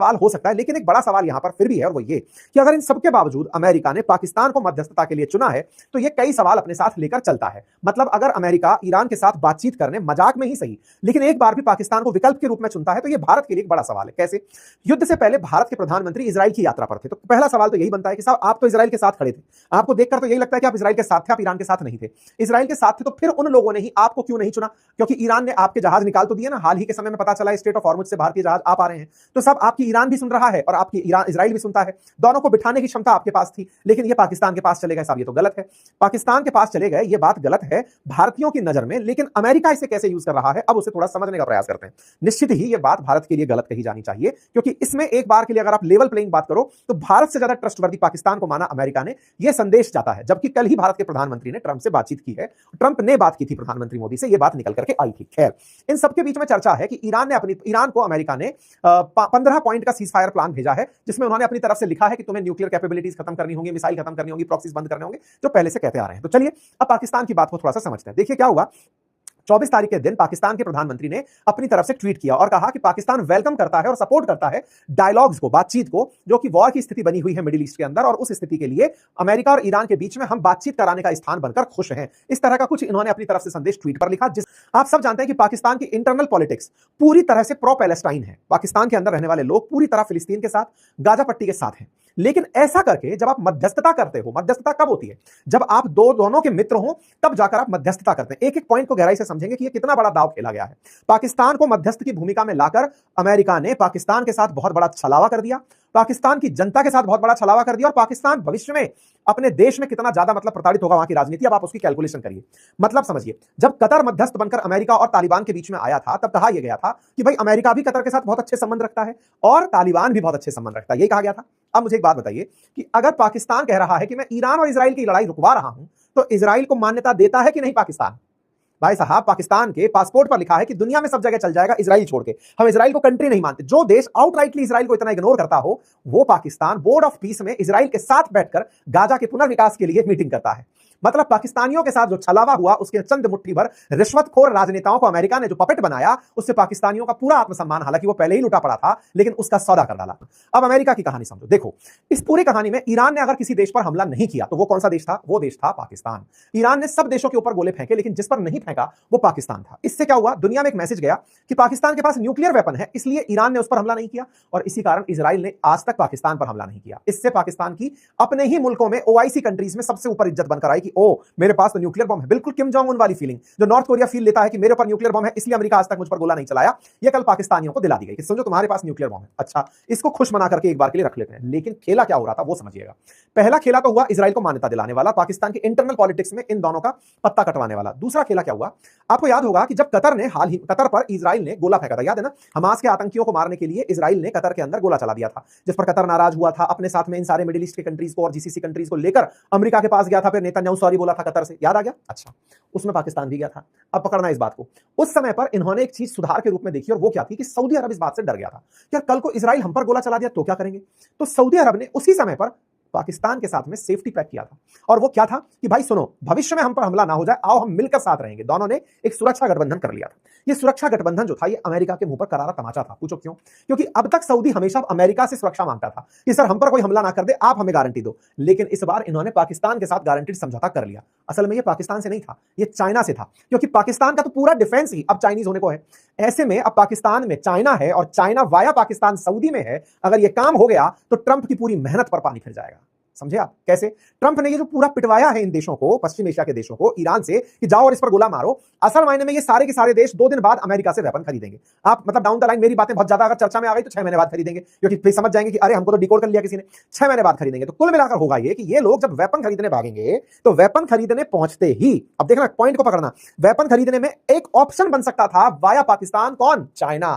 सवाल हो सकता है, लेकिन एक बड़ा सवाल यहां पर फिर भी है, और वो ये कि अगर इन सबके बावजूद अमेरिका ने पाकिस्तान को मध्यस्थता के लिए चुना है, तो ये कई सवाल अपने साथ लेकर चलता है। मतलब अगर अमेरिका ईरान के साथ बातचीत करने, मजाक में ही सही, लेकिन एक बार भी पाकिस्तान को विकल्प के रूप में चुनता है, तो ये भारत के लिए एक बड़ा सवाल है। कैसे? युद्ध से पहले भारत के प्रधानमंत्री इजराइल की यात्रा पर थे, तो पहला सवाल तो यही बनता है कि साहब आप तो इजराइल के साथ खड़े थे, आपको देखकर तो यही लगता है कि आप इजराइल के साथ थे, आप ईरान के साथ नहीं थे। इजराइल के साथ थे तो फिर उन लोगों ने ही आपको क्यों नहीं चुना? क्योंकि ईरान ने आपके जहाज निकाल तो दिए ना। हाल ही के समय में पता चला स्ट्रेट ऑफ हॉर्मुज से भारतीय जहाज आ रहे हैं, तो सब आपकी ईरान भी सुन रहा है और आपकी इजराइल भी सुनता है। दोनों को बिठाने की क्षमता आपके पास थी, लेकिन ये पाकिस्तान के पास चले गए। साहब ये तो गलत है, पाकिस्तान के पास चले गए, ये बात गलत है भारतीयों की नजर में, लेकिन अमेरिका इसे कैसे यूज कर रहा है, अब उसे थोड़ा समझने का प्रयास करते हैं। निश्चित ही ये बात भारत के लिए गलत कही जानी चाहिए, क्योंकि इसमें एक बार के लिए अगर आप लेवल प्लेइंग बात करो, तो भारत से ज्यादा ट्रस्टवर्दी पाकिस्तान को माना अमेरिका ने, यह संदेश जाता है। जबकि कल ही भारत के प्रधानमंत्री ने ट्रंप से बातचीत की है, ट्रंप ने बात की थी प्रधानमंत्री मोदी से, यह बात निकल करके आई थी। खैर, इन सबके बीच में चर्चा है कि ईरान को अमेरिका ने 15 पॉइंट का सीज फायर प्लान भेजा है, जिसमें उन्होंने अपनी तरफ से लिखा है कि तुम्हें न्यूक्लियर कैपेबिलिटीज खत्म करनी होंगी, मिसाइल खत्म करनी होंगी, प्रॉक्सीज बंद करने होंगे, जो पहले से कहते आ रहे हैं। तो चलिए अब पाकिस्तान की बात को थोड़ा सा समझते हैं। देखिए क्या हुआ, 24 तारीख के दिन पाकिस्तान के प्रधानमंत्री ने अपनी तरफ से ट्वीट किया और कहा कि पाकिस्तान वेलकम करता है और सपोर्ट करता है डायलॉग्स को, बातचीत को, जो कि वॉर की स्थिति बनी हुई है मिडिल ईस्ट के अंदर, और उस स्थिति के लिए अमेरिका और ईरान के बीच में हम बातचीत कराने का स्थान बनकर खुश हैं। इस तरह का कुछ इन्होंने अपनी तरफ से संदेश ट्वीट पर लिखा। जिस आप सब जानते हैं कि पाकिस्तान की इंटरनल पॉलिटिक्स पूरी तरह से प्रो पैलेस्टाइन है। पाकिस्तान के अंदर रहने वाले लोग पूरी तरह फिलिस्तीन के साथ, गाजा पट्टी के साथ हैं। लेकिन ऐसा करके जब आप मध्यस्थता करते हो, मध्यस्थता कब होती है? जब आप दोनों के मित्र हो, तब जाकर आप मध्यस्थता करते हैं। एक एक पॉइंट को गहराई से समझेंगे कि ये कितना बड़ा दांव खेला गया है। पाकिस्तान को मध्यस्थ की भूमिका में लाकर अमेरिका ने पाकिस्तान के साथ बहुत बड़ा छलावा कर दिया, पाकिस्तान की जनता के साथ बहुत बड़ा छलावा कर दिया, और पाकिस्तान भविष्य में अपने देश में कितना ज्यादा मतलब प्रताड़ित होगा वहां की राजनीति, अब आप उसकी कैलकुलेशन करिए। मतलब समझिए, जब कतर मध्यस्थ बनकर अमेरिका और तालिबान के बीच में आया था, तब कहा यह गया था कि भाई अमेरिका भी कतर के साथ बहुत अच्छे संबंध रखता है और तालिबान भी बहुत अच्छे संबंध रखता है, यही कहा गया था। अब मुझे एक बात बताइए कि अगर पाकिस्तान कह रहा है कि मैं ईरान और इजराइल की लड़ाई रुकवा रहा हूं, तो इजराइल को मान्यता देता है कि नहीं पाकिस्तान? भाई साहब, पाकिस्तान के पासपोर्ट पर लिखा है कि दुनिया में सब जगह चल जाएगा इजराइल छोड़ के, हम इजराइल को कंट्री नहीं मानते। जो देश आउटराइटली इजराइल को इतना इग्नोर करता हो, वो पाकिस्तान बोर्ड ऑफ पीस में इजराइल के साथ बैठकर गाजा के पुनर्विकास के लिए मीटिंग करता है। मतलब पाकिस्तानियों के साथ जो छलावा हुआ, उसके चंद मुट्ठी भर रिश्वतखोर राजनेताओं को अमेरिका ने जो पपेट बनाया, उससे पाकिस्तानियों का पूरा आत्मसम्मान, हालांकि वो पहले ही लुटा पड़ा था, लेकिन उसका सौदा कर डाला। अब अमेरिका की कहानी समझो। देखो, इस पूरी कहानी में ईरान ने अगर किसी देश पर हमला नहीं किया, तो वो कौन सा देश था? वो देश था पाकिस्तान। ईरान ने सब देशों के ऊपर गोले फेंके, लेकिन जिस पर नहीं फेंका वो पाकिस्तान था। इससे क्या हुआ? दुनिया में एक मैसेज गया कि पाकिस्तान के पास न्यूक्लियर वेपन है, इसलिए ईरान ने उस पर हमला नहीं किया, और इसी कारण इजराइल ने आज तक पाकिस्तान पर हमला नहीं किया। इससे पाकिस्तान की अपने ही मुल्कों में, ओआईसी कंट्रीज में सबसे ऊपर इज्जत बनकर आई कि ओ, मेरे पास तो न्यूक्लियर बम है। बिल्कुल किम जोंग उन वाली फीलिंग जो नॉर्थ कोरिया फील लेता है कि मेरे ऊपर न्यूक्लियर बम है, इसलिए अमेरिका आज तक मुझ पर गोला नहीं चलाया, ये कल पाकिस्तानियों को दिला दी गई कि समझो तुम्हारे पास न्यूक्लियर बम है। अच्छा, इसको खुश मना करके एक बार के लिए रख लेते हैं, लेकिन खेला क्या हो रहा था वो समझिएगा। पहला खेला तो हुआ इजराइल को मान्यता दिलाने वाला, पाकिस्तान के इंटरनल पॉलिटिक्स में इन दोनों का पत्ता कटवाने वाला। दूसरा खेला क्या हुआ? आपको याद होगा कि जब कतर पर इजराइल ने गोला फेंका था, याद है ना? हमास के आतंकियों को मारने के लिए इजराइल ने कतर के अंदर गोला चला दिया था, जिस पर कतर नाराज हुआ था, अपने साथ में इन सारे मिडिल ईस्ट के कंट्रीज को और जीसीसी कंट्रीज को लेकर अमेरिका के पास गया था, फिर नेतन्याहू सॉरी बोला था कतर से, याद आ गया? अच्छा, उसमें पाकिस्तान भी गया था। अब पकड़ना इस बात को, उस समय पर इन्होंने एक चीज सुधार के रूप में देखी, और वो क्या थी कि सऊदी अरब इस बात से डर गया था कि कल को इजराइल हम पर गोला चला दिया तो क्या करेंगे। तो सऊदी अरब ने उसी समय पर पाकिस्तान के साथ में सेफ्टी पैक किया था, और वो क्या था कि भाई सुनो, भविष्य में हम पर हमला ना हो जाए, आओ हम मिलकर साथ रहेंगे। दोनों ने एक सुरक्षा गठबंधन कर लिया था। ये सुरक्षा गठबंधन जो था, ये अमेरिका के मुंह पर करारा तमाचा था। पूछो क्यों? क्योंकि अब तक सऊदी हमेशा अमेरिका से सुरक्षा मांगता था कि सर हम पर कोई हमला ना कर दे, आप हमें गारंटी दो। लेकिन इस बार इन्होंने पाकिस्तान के साथ गारंटीड समझौता कर लिया। असल में ये पाकिस्तान से नहीं था, ये चाइना से था, क्योंकि पाकिस्तान का तो पूरा डिफेंस ही अब चाइनीज होने को है। ऐसे में अब पाकिस्तान में चाइना है, और चाइना वाया पाकिस्तान सऊदी में है। अगर ये काम हो गया तो ट्रंप की पूरी मेहनत पर पानी फिर जाएगा। समझे आप कैसे? ट्रंप ने ये जो पूरा पिटवाया है इन देशों को, पश्चिम एशिया के देशों को, ईरान से कि जाओ और इस पर गोला मारो, असल मायने में ये सारे के सारे देश 2 दिन बाद अमेरिका से वेपन खरीदेंगे। आप मतलब डाउन द लाइन, मेरी बातें बहुत ज्यादा अगर चर्चा में आ गई तो 6 महीने बाद खरीदेंगे, क्योंकि फिर समझ जाएंगे कि अरे हमको तो डिकोड कर लिया किसी ने। 6 महीने बाद खरीदेंगे। तो कुल मिलाकर होगा ये कि ये लोग जब वेपन खरीदने भागेंगे, तो वेपन खरीदने पहुंचते ही, अब देखना पॉइंट को पकड़ना, वेपन खरीदने में एक ऑप्शन बन सकता था वाया पाकिस्तान, कौन? चाइना।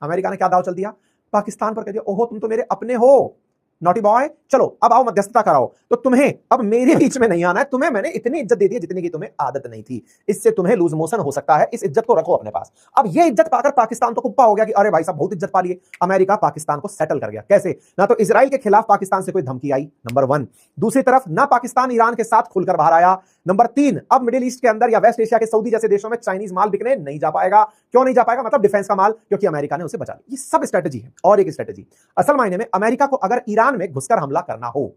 अमेरिका ने क्या दाव चल दिया? पाकिस्तान पर कह दिया, ओहो तुम तो मेरे अपने हो, नॉटी बॉय, चलो अब आओ मध्यस्थता कराओ। तो तुम्हें अब मेरे बीच में नहीं आना है, तुम्हें मैंने इतनी इज्जत दे दी जितनी की तुम्हें आदत नहीं थी, इससे तुम्हें लूज मोशन हो सकता है, इस इज्जत को रखो अपने पास। अब ये इज्जत पाकर पाकिस्तान तो कुप्पा हो गया कि अरे भाई साहब बहुत इज्जत पा लिए। अमेरिका पाकिस्तान को सेटल कर गया। कैसे? ना तो इजराइल के खिलाफ पाकिस्तान से कोई धमकी आई, नंबर 1। दूसरी तरफ ना पाकिस्तान ईरान के साथ खुलकर बाहर आया, नंबर 3, अब मिडिल ईस्ट के अंदर या वेस्ट एशिया के सऊदी जैसे देशों में चाइनीज माल बिकने नहीं जा पाएगा। क्यों नहीं जा पाएगा? मतलब डिफेंस का माल, क्योंकि अमेरिका ने उसे बचा लिया। ये सब स्ट्रेटजी है। और एक स्ट्रेटजी, असल मायने में अमेरिका को अगर ईरान में घुसकर हमला करना हो,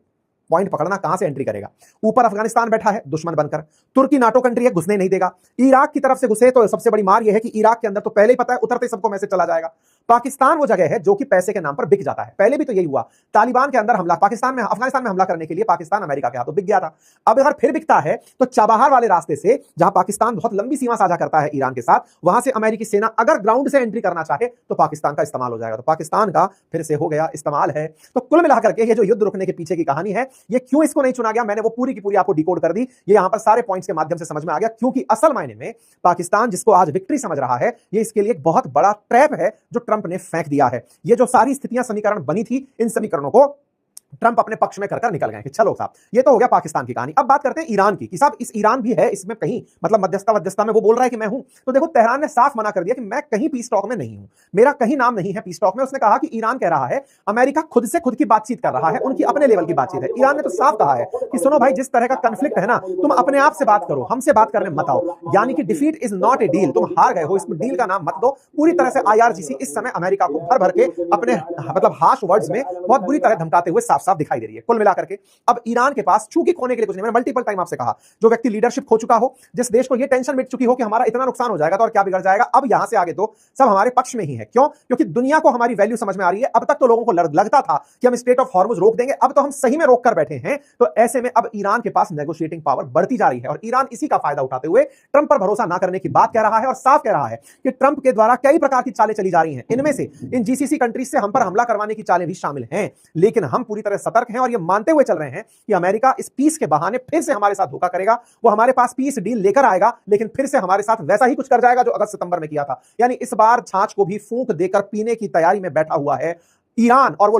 पॉइंट पकड़ना, कहां से एंट्री करेगा? ऊपर अफगानिस्तान बैठा है दुश्मन बनकर, तुर्की नाटो कंट्री है, घुसने नहीं देगा। इराक की तरफ से घुसे तो सबसे बड़ी मार यह है कि इराक के अंदर तो पहले ही पता है उतरते सबको मैसेज चला जाएगा। पाकिस्तान वो जगह है जो कि पैसे के नाम पर बिक जाता है। पहले भी तो यही हुआ, तालिबान के अंदर हमला, पाकिस्तान में, अफगानिस्तान में हमला करने के लिए पाकिस्तान अमेरिका के हाथों बिक गया था। अब अगर फिर बिकता है तो चाबहार वाले रास्ते से, जहां पाकिस्तान बहुत लंबी सीमा साझा करता है ईरान के साथ, वहां से अमेरिकी सेना अगर ग्राउंड से एंट्री करना चाहे तो पाकिस्तान का इस्तेमाल हो जाएगा। तो पाकिस्तान का फिर से हो गया इस्तेमाल है। तो कुल मिलाकर के ये जो युद्ध रुकने के पीछे की कहानी है, ये क्यों इसको नहीं चुना गया, मैंने वो पूरी की पूरी आपको डिकोड कर दी। ये यहां पर सारे पॉइंट्स के माध्यम से समझ में आ गया, क्योंकि असल मायने में पाकिस्तान जिसको आज विक्ट्री समझ रहा है, ये इसके लिए एक बहुत बड़ा ट्रैप है जो ट्रंप ने फेंक दिया है। ये जो सारी स्थितियां, समीकरण बनी थी, इन समीकरणों को ट्रंप अपने पक्ष में कर निकल गए कि चलो साहब, ये तो हो गया पाकिस्तान की कहानी। अब बात करते हैं ईरान की, कि साहब इस ईरान भी है इसमें कहीं, मतलब मध्यस्थता में वो बोल रहा है कि मैं हूं। तो देखो, तेहरान ने साफ मना कर दिया कि मैं कहीं पीस टॉक में नहीं हूं, मेरा कहीं नाम नहीं है पीस टॉक में। उसने कहा कि ईरान कह रहा है अमेरिका खुद से खुद की बातचीत कर रहा है, उनकी अपने लेवल की बातचीत है। ईरान ने तो साफ कहा है कि सुनो भाई, जिस तरह का कंफ्लिक्ट है ना, तुम अपने आप से बात करो, हमसे बात करने मत आओ। यानी कि defeat is not a deal, तुम हार गए हो, इसमें डील का नाम मत दो। पूरी तरह से IRGC इस समय अमेरिका को भर भर के अपने मतलब हार्श वर्ड्स में बहुत बुरी तरह धमकाते हुए साफ साफ दिखाई दे रही है। कुल मिलाकर के अब ईरान के पास चूंकि खोने के लिए कुछ नहीं, मैंने मल्टीपल टाइम आपसे कहा, जो व्यक्ति लीडरशिप खो चुका हो, जिस देश को यह टेंशन मिट चुकी हो कि हमारा इतना नुकसान हो जाएगा तो और क्या बिगड़ जाएगा, अब यहां से आगे तो सब हमारे पक्ष में ही है। क्यों? क्योंकि दुनिया को हमारी वैल्यू समझ में आ रही है। अब तक तो लोगों को लगता था कि हम स्ट्रेट ऑफ हॉर्मुज रोक देंगे, अब तो हम सही में रोक कर बैठे हैं। तो ऐसे में अब ईरान के पास नेगोशिएटिंग पावर बढ़ती जा रही है, और ईरान इसी का फायदा उठाते हुए ट्रंप पर भरोसा ना करने की बात कह रहा है, और साफ कह रहा है कि ट्रंप के द्वारा कई प्रकार की चालें चली जा रही हैं। इनमें से इन GCC कंट्रीज से हम पर हमला करवाने की चालें भी शामिल हैं, लेकिन हम पूरी तरह सतर्क हैं और ये मानते हुए चल रहे हैं कि अमेरिका इस पीस के बहाने फिर से हमारे साथ धोखा करेगा। वो हमारे पास पीस डील लेकर आएगा, लेकिन फिर से हमारे साथ वैसा ही कुछ कर जाएगा जो अगस्त सितंबर में किया था। यानी इस बार छाछ को भी फूंक देकर पीने की तैयारी में बैठा हुआ है ईरान, और वो